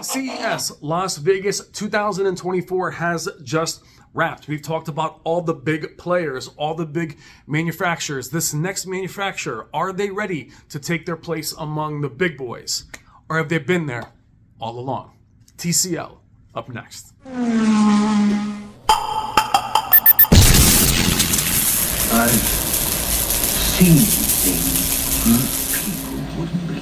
CES Las Vegas 2024 has just wrapped. We've talked about all the big players, all the big manufacturers. This next manufacturer, are they ready to take their place among the big boys? Or have they been there all along? TCL up next. I've seen things people wouldn't believe.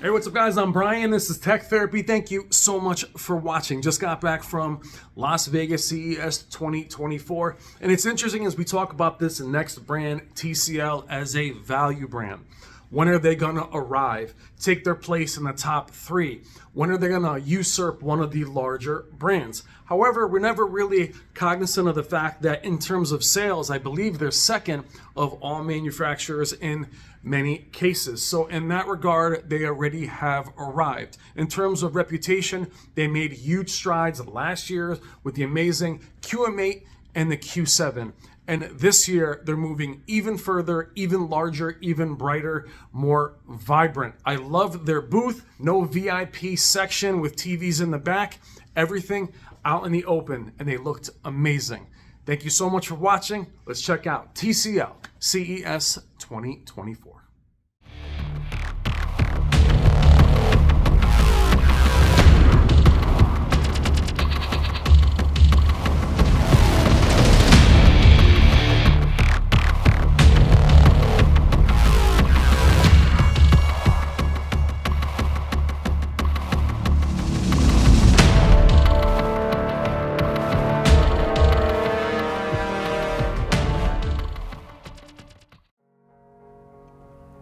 Hey, what's up guys? I'm Brian. This is Tech Therapy. Thank you so much for watching. Just got back from Las Vegas CES 2024. And it's interesting as we talk about this next brand, TCL, as a value brand. When are they going to arrive, take their place in the top 3? When are they going to usurp one of the larger brands? However, we're never really cognizant of the fact that in terms of sales, I believe they're second of all manufacturers in many cases. So in that regard, they already have arrived. In terms of reputation, they made huge strides last year with the amazing QM8 and the Q7. And this year, they're moving even further, even larger, even brighter, more vibrant. I love their booth, no VIP section with TVs in the back, everything out in the open, and they looked amazing. Thank you so much for watching. Let's check out TCL CES 2024.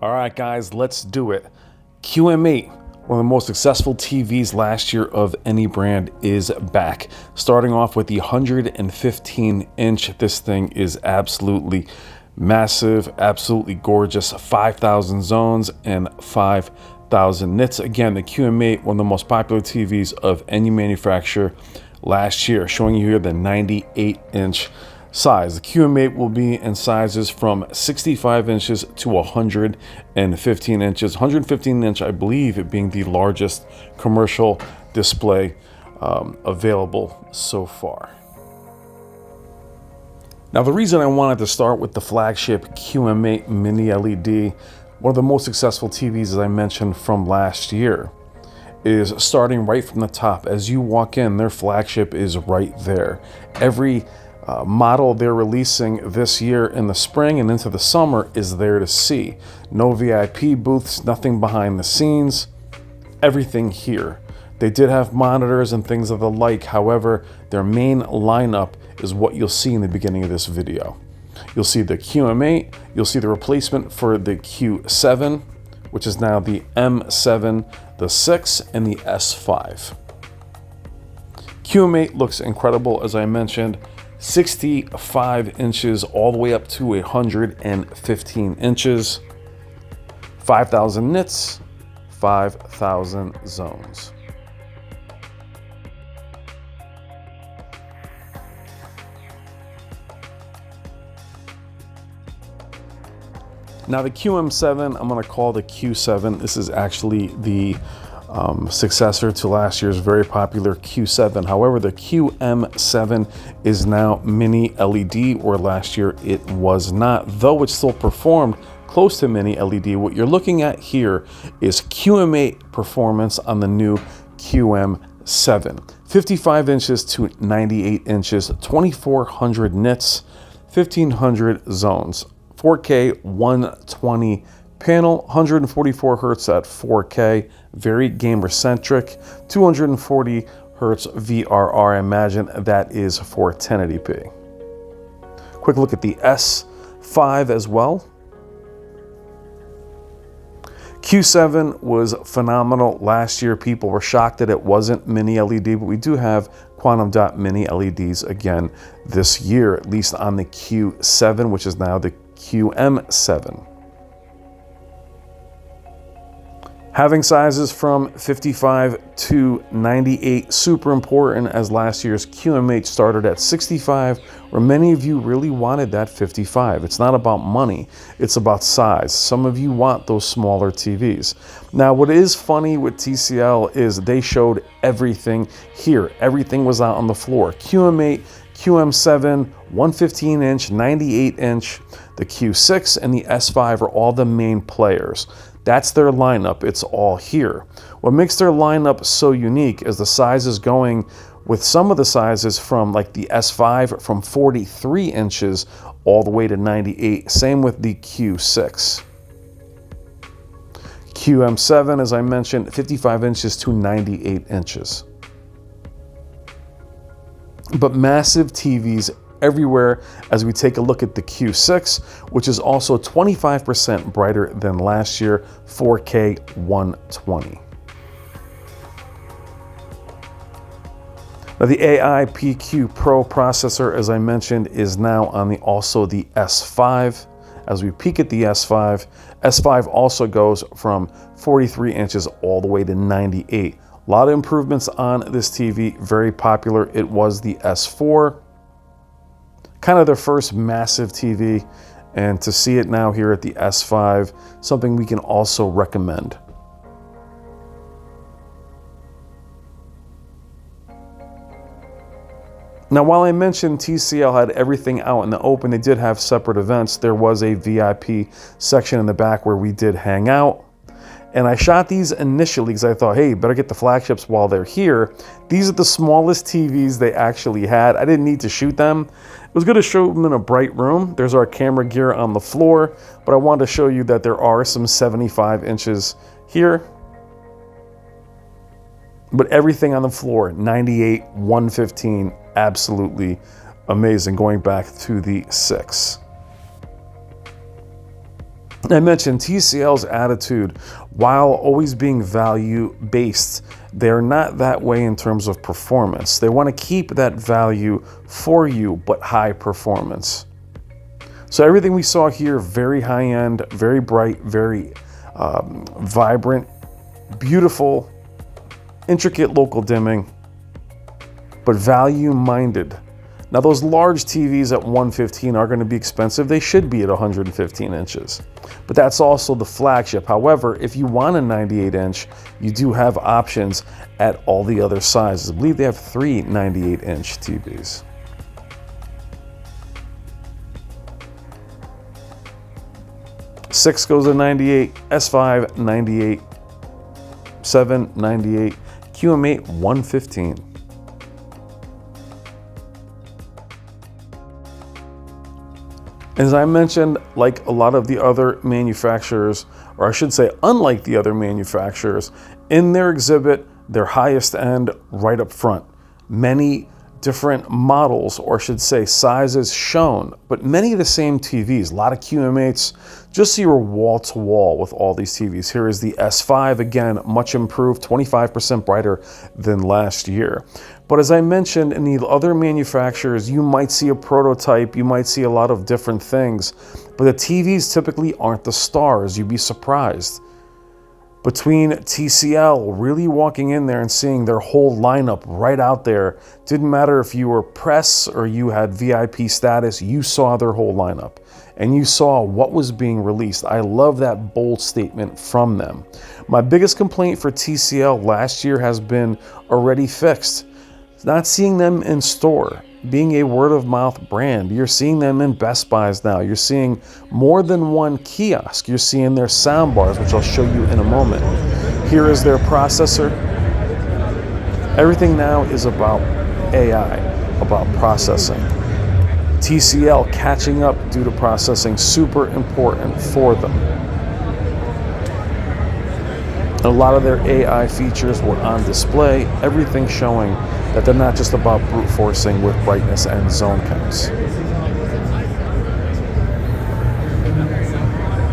All right, guys, let's do it. QM8, one of the most successful TVs last year of any brand, is back. Starting off with the 115-inch. This thing is absolutely massive, absolutely gorgeous. 5,000 zones and 5,000 nits. Again, the QM8, one of the most popular TVs of any manufacturer last year. Showing you here the 98-inch size. The QM8 will be in sizes from 65 inches to 115 inches. 115 inch, I believe, it being the largest commercial display available so far. Now, the reason I wanted to start with the flagship QM8 Mini LED, one of the most successful TVs, as I mentioned, from last year, is starting right from the top. As you walk in, their flagship is right there. Every model they're releasing this year in the spring and into the summer is there to see. No VIP booths, nothing behind the scenes, everything here. They did have monitors and things of the like. However, their main lineup is what you'll see in the beginning of this video. You'll see the QM8, you'll see the replacement for the Q7, which is now the M7, the 6, and the S5. QM8 looks incredible, as I mentioned. 65 inches all the way up to 115 inches, 5,000 nits, 5,000 zones. Now the QM7, I'm going to call the Q7. This is actually the successor to last year's very popular Q7. However, the QM7 is now mini LED, where last year it was not, though it still performed close to mini LED. What you're looking at here is QM8 performance on the new QM7. 55 inches to 98 inches, 2,400 nits, 1,500 zones, 4K 120 panel, 144 hertz at 4K, very gamer centric, 240 hertz VRR. I imagine that is for 1080p. Quick look at the S5 as well. Q7 was phenomenal last year. People were shocked that it wasn't mini LED, but we do have quantum dot mini LEDs again this year, at least on the Q7, which is now the QM7. Having sizes from 55 to 98, super important, as last year's QM8 started at 65, where many of you really wanted that 55. It's not about money, it's about size. Some of you want those smaller TVs. Now, what is funny with TCL is they showed everything here. Everything was out on the floor. QM8, QM7, 115-inch, 98-inch, the Q6, and the S5 are all the main players. That's their lineup. It's all here. What makes their lineup so unique is the sizes going with some of the sizes from like the S5 from 43 inches all the way to 98. Same with the Q6. QM7, as I mentioned, 55 inches to 98 inches. But massive TVs everywhere as we take a look at the Q6, which is also 25% brighter than last year, 4K 120. Now the AI PQ Pro processor, as I mentioned, is now on also the S5. As we peek at the S5, S5 also goes from 43 inches all the way to 98. A lot of improvements on this TV, very popular. It was the S4. Kind of their first massive TV, and to see it now here at the S5, something we can also recommend. Now, while I mentioned TCL had everything out in the open, they did have separate events. There was a VIP section in the back where we did hang out. And I shot these initially because I thought, hey, better get the flagships while they're here. These are the smallest TVs they actually had. I didn't need to shoot them. It was good to show them in a bright room. There's our camera gear on the floor, but I wanted to show you that there are some 75 inches here. But everything on the floor, 98, 115, absolutely amazing, going back to the 6. I mentioned TCL's attitude, while always being value-based, they're not that way in terms of performance. They want to keep that value for you, but high performance. So everything we saw here, very high-end, very bright, very vibrant, beautiful, intricate local dimming, but value-minded. Now those large TVs at 115 are going to be expensive. They should be at 115 inches. But that's also the flagship. However, if you want a 98 inch, you do have options at all the other sizes. I believe they have 3 98 inch TVs. Six goes to 98, S5 98, 7 98, QM8 115. As I mentioned, like a lot of the other manufacturers, or I should say unlike the other manufacturers, in their exhibit, their highest end right up front. Many different models, or I should say sizes shown, but many of the same TVs, a lot of QM8s, just so you were wall to wall with all these TVs. Here is the S5, again, much improved, 25% brighter than last year. But as I mentioned, in the other manufacturers, you might see a prototype, you might see a lot of different things, but the TVs typically aren't the stars. You'd be surprised. Between TCL really walking in there and seeing their whole lineup right out there, didn't matter if you were press or you had VIP status, you saw their whole lineup and you saw what was being released. I love that bold statement from them. My biggest complaint for TCL last year has been already fixed. Not seeing them in store, being a word-of-mouth brand. You're seeing them in Best Buys now. You're seeing more than one kiosk. You're seeing their Soundbars, which I'll show you in a moment. Here is their processor. Everything now is about AI, about processing. TCL catching up due to processing, super important for them. A lot of their AI features were on display, everything showing that they're not just about brute forcing with brightness and zone counts.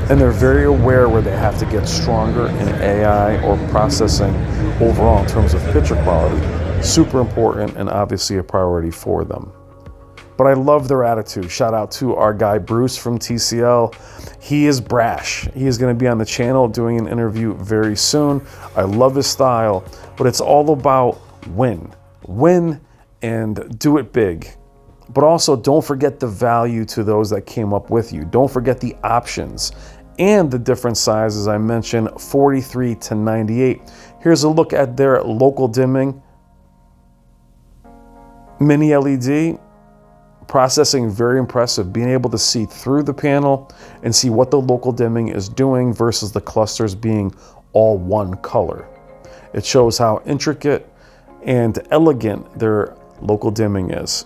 And they're very aware where they have to get stronger in AI or processing overall in terms of picture quality. Super important and obviously a priority for them. but I love their attitude. Shout out to our guy Bruce from TCL. He is brash. He is going to be on the channel doing an interview very soon. I love his style, but it's all about win and do it big. But also don't forget the value to those that came up with you. Don't forget the options and the different sizes I mentioned, 43 to 98. Here's a look at their local dimming mini LED. Processing very impressive, being able to see through the panel and see what the local dimming is doing versus the clusters being all one color. It shows how intricate and elegant their local dimming is.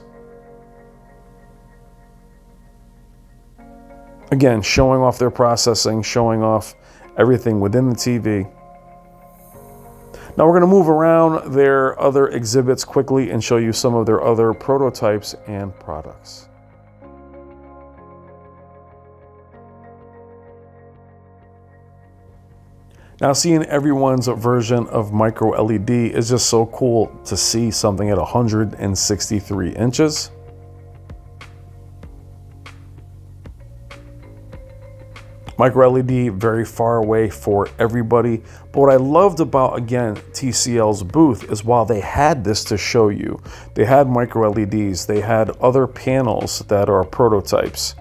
Again, showing off their processing, showing off everything within the TV. Now we're going to move around their other exhibits quickly and show you some of their other prototypes and products. Now seeing everyone's version of micro LED is just so cool to see something at 163 inches. Micro LED very far away for everybody. But what I loved about, again, TCL's booth is while they had this to show you, they had micro LEDs, they had other panels that are prototypes.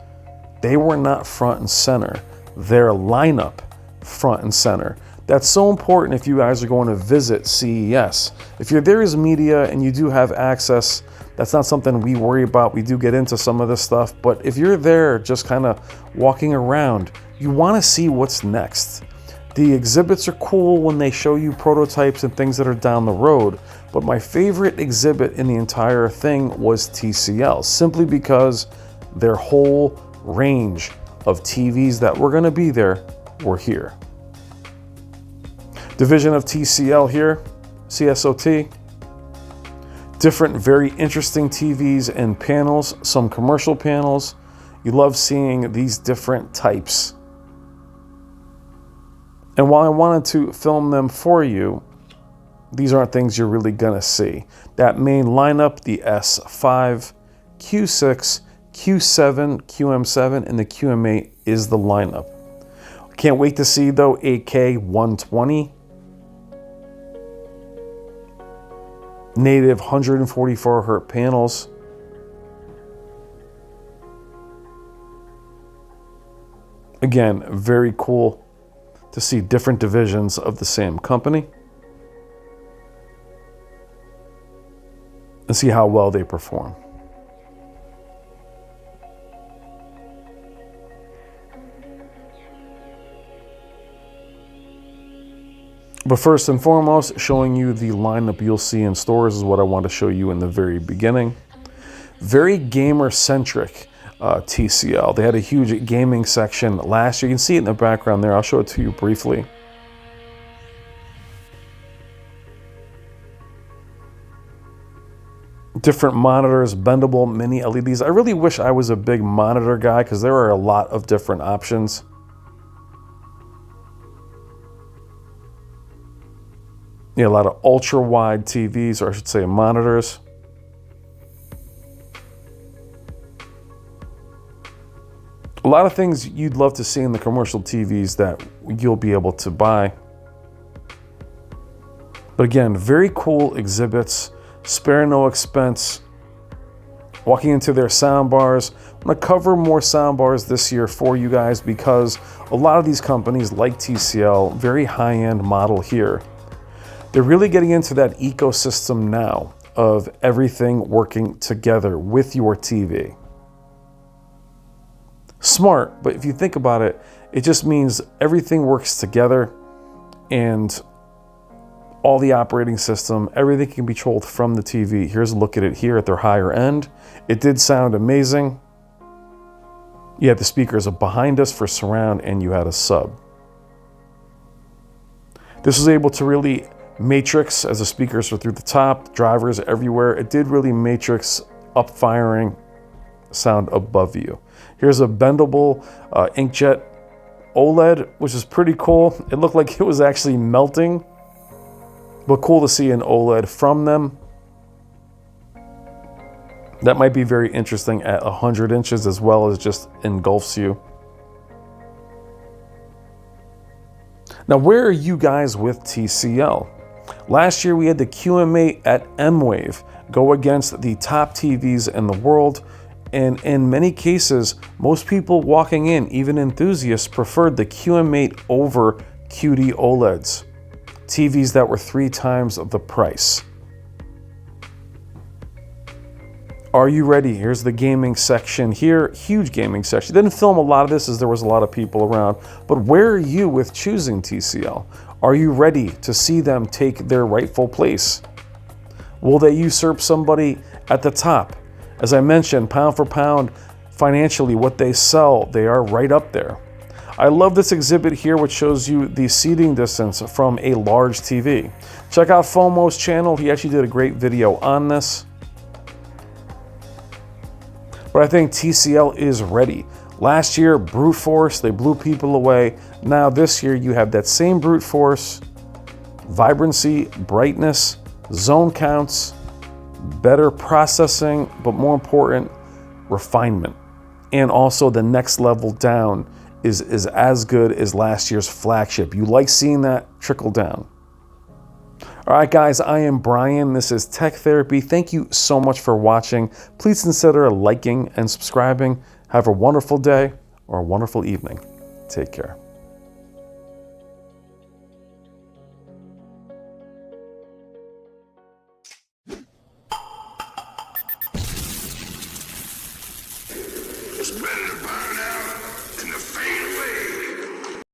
They were not front and center. Their lineup front and center. That's so important if you guys are going to visit CES. If you're there as media and you do have access, that's not something we worry about. We do get into some of this stuff, but if you're there just kind of walking around, you want to see what's next. The exhibits are cool when they show you prototypes and things that are down the road, but my favorite exhibit in the entire thing was TCL, simply because their whole range of TVs that were going to be there were here. Division of TCL here, CSOT. Different, very interesting TVs and panels, some commercial panels. You love seeing these different types. And while I wanted to film them for you, these aren't things you're really gonna see. That main lineup, the S5, Q6, Q7, QM7, and the QM8 is the lineup. Can't wait to see though 8K 120. Native 144 Hz panels. Again, very cool to see different divisions of the same company and see how well they perform. But first and foremost, showing you the lineup you'll see in stores is what I want to show you in the very beginning. Very gamer-centric TCL. They had a huge gaming section last year. You can see it in the background there. I'll show it to you briefly. Different monitors, bendable mini LEDs. I really wish I was a big monitor guy because there are a lot of different options. Yeah, a lot of ultra wide TVs, or I should say monitors. A lot of things you'd love to see in the commercial TVs that you'll be able to buy. But again, very cool exhibits, spare no expense. Walking into their soundbars. I'm gonna cover more soundbars this year for you guys because a lot of these companies like TCL, very high-end model here. They're really getting into that ecosystem now of everything working together with your TV. Smart, but if you think about it, it just means everything works together and all the operating system, everything can be controlled from the TV. Here's a look at it here at their higher end. It did sound amazing. You had the speakers behind us for surround and you had a sub. This was able to really matrix as the speakers were through the top, drivers everywhere. It did really matrix up firing sound above you. Here's a bendable inkjet OLED, which is pretty cool. It looked like it was actually melting, but cool to see an OLED from them. That might be very interesting at 100 inches as well as just engulfs you. Now, where are you guys with TCL? Last year we had the QM8 at M-Wave go against the top TVs in the world, and in many cases, most people walking in, even enthusiasts, preferred the QM8 over QD OLEDs, TVs that were 3 times the price. Are you ready? Here's the gaming section here, huge gaming section. Didn't film a lot of this as there was a lot of people around, but where are you with choosing TCL? Are you ready to see them take their rightful place? Will they usurp somebody at the top? As I mentioned, pound for pound, financially, what they sell, they are right up there. I love this exhibit here, which shows you the seating distance from a large TV. Check out FOMO's channel. He actually did a great video on this. But I think TCL is ready. Last year, brute force, they blew people away. Now this year, you have that same brute force, vibrancy, brightness, zone counts, better processing, but more important, refinement. And also the next level down is as good as last year's flagship. You like seeing that trickle down. All right, guys, I am Brian. This is Tech Therapy. Thank you so much for watching. Please consider liking and subscribing. Have a wonderful day or a wonderful evening. Take care.